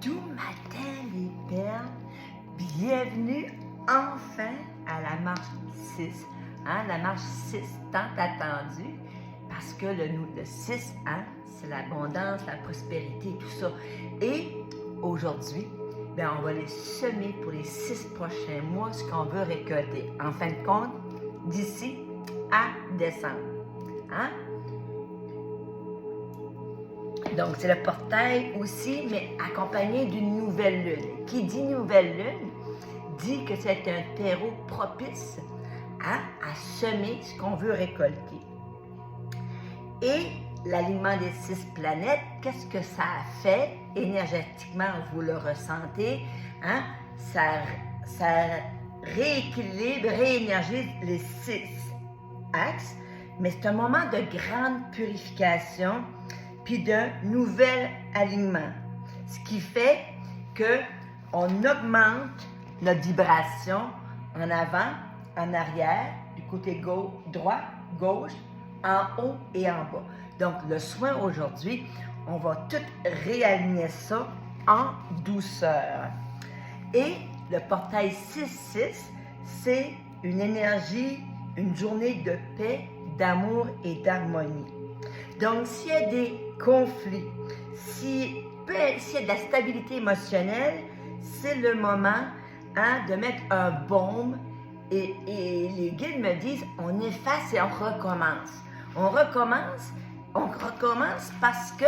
Doux matin les perles, bienvenue enfin à la marche 6. La marche 6 tant attendue, parce que le 6, c'est l'abondance, la prospérité, tout ça. Et aujourd'hui, on va les semer pour les 6 prochains mois, ce qu'on veut récolter. En fin de compte, d'ici à décembre. Donc, c'est le portail aussi, mais accompagné d'une nouvelle lune. Qui dit nouvelle lune, dit que c'est un terreau propice à semer ce qu'on veut récolter. Et l'alignement des 6 planètes, qu'est-ce que ça a fait énergétiquement, vous le ressentez, ça rééquilibre, réénergise les 6 axes, mais c'est un moment de grande purification puis d'un nouvel alignement. Ce qui fait qu'on augmente notre vibration en avant, en arrière, du côté droit, gauche, en haut et en bas. Donc, le soin aujourd'hui, on va tout réaligner ça en douceur. Et le portail 6-6, c'est une énergie, une journée de paix, d'amour et d'harmonie. Donc, s'il y a des conflits, s'il y a de la stabilité émotionnelle, c'est le moment de mettre un baume. Et les guides me disent, on efface et on recommence. On recommence parce que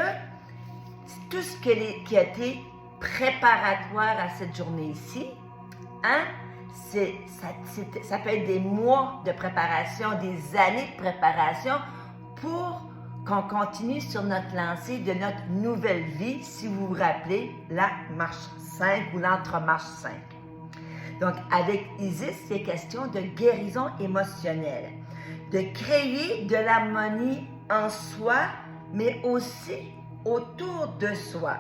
tout ce qui a été préparatoire à cette journée-ci, ça peut être des mois de préparation, des années de préparation pour qu'on continue sur notre lancée de notre nouvelle vie, si vous vous rappelez, la marche 5 ou l'entremarche 5. Donc, avec Isis, c'est question de guérison émotionnelle, de créer de l'harmonie en soi, mais aussi autour de soi.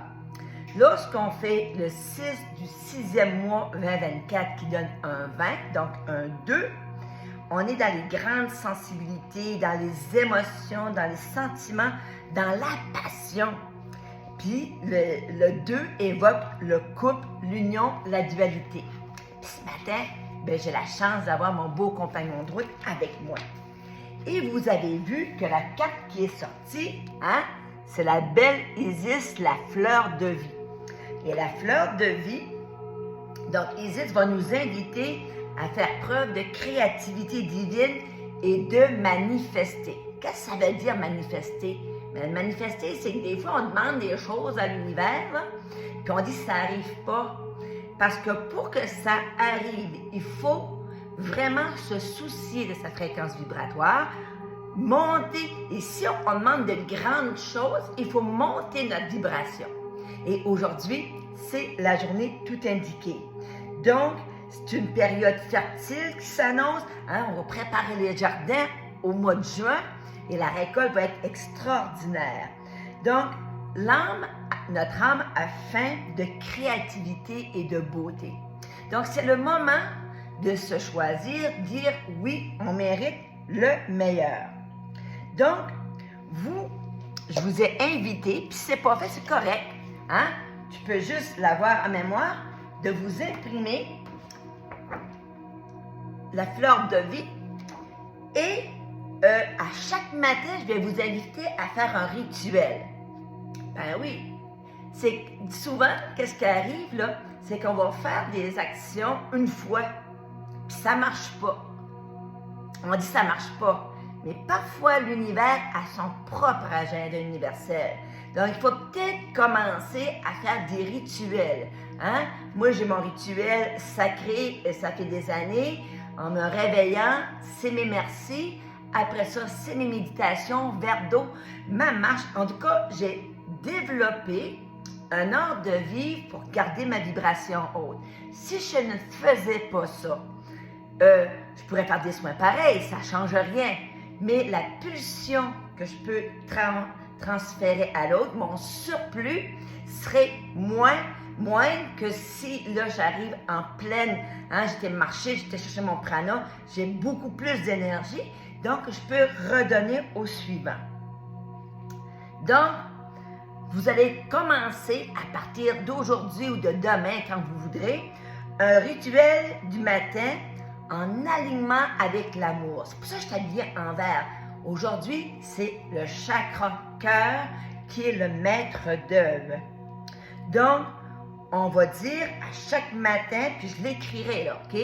Lorsqu'on fait le 6 du 6e mois 2024 qui donne un 20, donc un 2, on est dans les grandes sensibilités, dans les émotions, dans les sentiments, dans la passion. Puis le 2 évoque le couple, l'union, la dualité. Puis ce matin, j'ai la chance d'avoir mon beau compagnon de route avec moi. Et vous avez vu que la carte qui est sortie, c'est la belle Isis, la fleur de vie. Et la fleur de vie, donc Isis va nous inviter à faire preuve de créativité divine et de manifester. Qu'est-ce que ça veut dire manifester? Manifester, c'est que des fois, on demande des choses à l'univers, puis on dit que ça n'arrive pas. Parce que pour que ça arrive, il faut vraiment se soucier de sa fréquence vibratoire, monter. Et si on demande de grandes choses, il faut monter notre vibration. Et aujourd'hui, c'est la journée tout indiquée. Donc, c'est une période fertile qui s'annonce. On va préparer les jardins au mois de juin et la récolte va être extraordinaire. Donc, notre âme a faim de créativité et de beauté. Donc, c'est le moment de se choisir, dire oui, on mérite le meilleur. Donc, je vous ai invité, puis si c'est pas fait, c'est correct. Tu peux juste l'avoir en mémoire, de vous imprimer la fleur de vie et à chaque matin, je vais vous inviter à faire un rituel. Ben oui, c'est souvent, qu'est-ce qui arrive là, c'est qu'on va faire des actions une fois, puis ça marche pas. On dit ça marche pas, mais parfois l'univers a son propre agenda universel. Donc, il faut peut-être commencer à faire des rituels. Moi, j'ai mon rituel sacré, ça fait des années. En me réveillant, c'est mes merci. Après ça, c'est mes méditations, verre d'eau, ma marche. En tout cas, j'ai développé un art de vivre pour garder ma vibration haute. Si je ne faisais pas ça, je pourrais faire des soins pareils, ça ne change rien. Mais la pulsion que je peux transférer à l'autre, mon surplus serait moins que si là j'arrive en pleine, j'étais marcher, j'étais chercher mon prana, j'ai beaucoup plus d'énergie, donc je peux redonner au suivant. Donc, vous allez commencer à partir d'aujourd'hui ou de demain, quand vous voudrez, un rituel du matin en alignement avec l'amour. C'est pour ça que je t'habillais en vert. Aujourd'hui, c'est le chakra cœur qui est le maître d'œuvre. Donc, on va dire à chaque matin, puis je l'écrirai là, OK?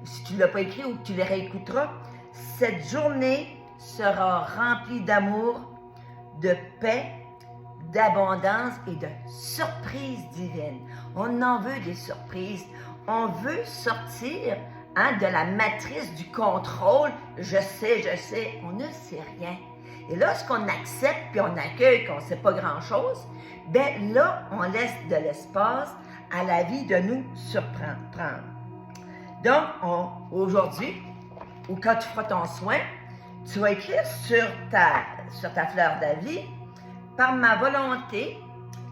Si tu ne l'as pas écrit ou que tu le réécouteras, cette journée sera remplie d'amour, de paix, d'abondance et de surprises divines. On en veut des surprises. On veut sortir de la matrice du contrôle. Je sais, on ne sait rien. Et lorsqu'on accepte puis on accueille qu'on ne sait pas grand-chose, bien là, on laisse de l'espace à la vie de nous surprendre. Donc, aujourd'hui, ou quand tu feras ton soin, tu vas écrire sur ta fleur de vie, par ma volonté,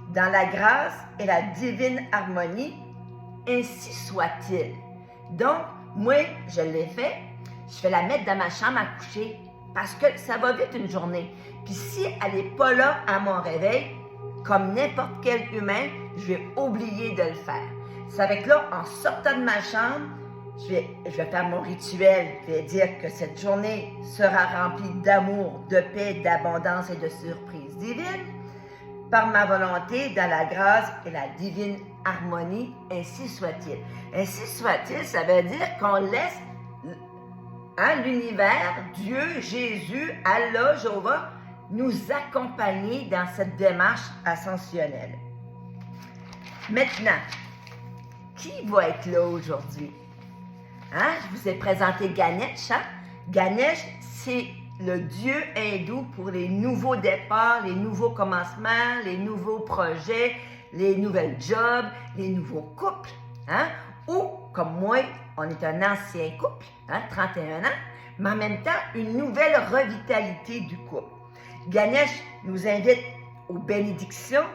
dans la grâce et la divine harmonie, ainsi soit-il. Donc, moi, je l'ai fait, je vais la mettre dans ma chambre à coucher parce que ça va vite une journée. Puis si elle n'est pas là à mon réveil, comme n'importe quel humain, je vais oublier de le faire. C'est avec là, en sortant de ma chambre, je vais faire mon rituel. Je vais dire que cette journée sera remplie d'amour, de paix, d'abondance et de surprises divines. Par ma volonté, dans la grâce et la divine harmonie, ainsi soit-il. Ainsi soit-il, ça veut dire qu'on laisse l'univers, Dieu, Jésus, Allah, Jéhovah, nous accompagner dans cette démarche ascensionnelle. Maintenant, qui va être là aujourd'hui? Je vous ai présenté Ganesh. Ganesh, c'est le dieu hindou pour les nouveaux départs, les nouveaux commencements, les nouveaux projets, les nouvelles jobs, les nouveaux couples. Ou, comme moi, on est un ancien couple, 31 ans, mais en même temps, une nouvelle revitalité du couple. Ganesh nous invite aux bénédictions,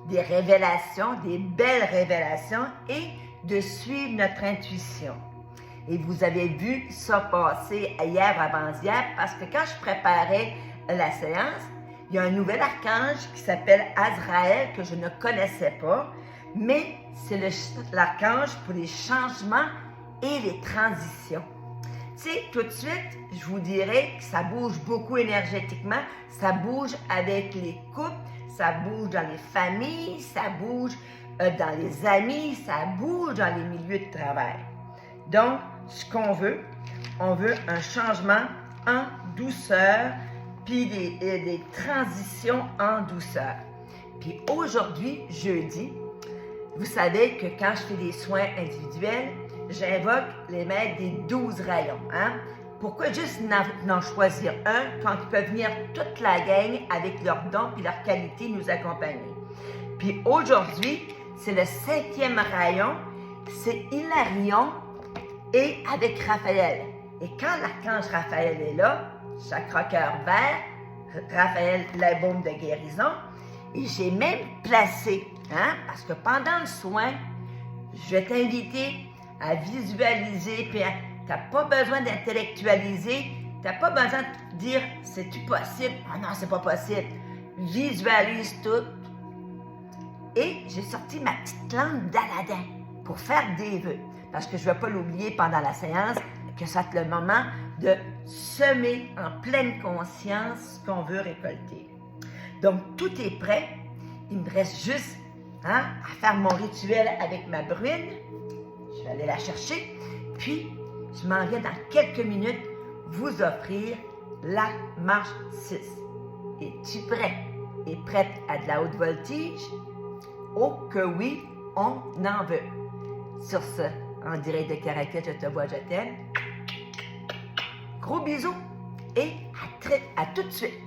des révélations, des belles révélations et de suivre notre intuition. Et vous avez vu ça passer hier, avant-hier, parce que quand je préparais la séance, il y a un nouvel archange qui s'appelle Azraël que je ne connaissais pas, mais c'est l'archange pour les changements et les transitions. Tu sais, tout de suite, je vous dirais que ça bouge beaucoup énergétiquement, ça bouge avec les couples, ça bouge dans les familles, ça bouge dans les amis, ça bouge dans les milieux de travail. Donc, ce qu'on veut, on veut un changement en douceur, puis des transitions en douceur. Puis aujourd'hui, jeudi, vous savez que quand je fais des soins individuels, j'invoque les maîtres des 12 rayons. Pourquoi juste n'en choisir un quand ils peuvent venir toute la gang avec leurs dons et leurs qualités nous accompagner? Puis aujourd'hui, c'est le 5e rayon, c'est Hilarion et avec Raphaël. Et quand l'archange Raphaël est là, chakra cœur vert, Raphaël, la baume de guérison, et j'ai même placé, parce que pendant le soin, je vais t'inviter à visualiser, puis tu n'as pas besoin d'intellectualiser, tu n'as pas besoin de dire « c'est-tu possible? » Ah non, c'est pas possible. Visualise tout. Et j'ai sorti ma petite lampe d'Aladin pour faire des vœux. Parce que je ne vais pas l'oublier pendant la séance, que ça soit le moment de semer en pleine conscience ce qu'on veut récolter. Donc, tout est prêt. Il me reste juste à faire mon rituel avec ma brune. Je vais aller la chercher. Puis, je m'en viens dans quelques minutes vous offrir la marche 6. Es-tu prêt et prête à de la haute voltige? Oh que oui, on en veut. Sur ce, en direct de Caracal, je te vois, je t'aime. Gros bisous et à tout de suite.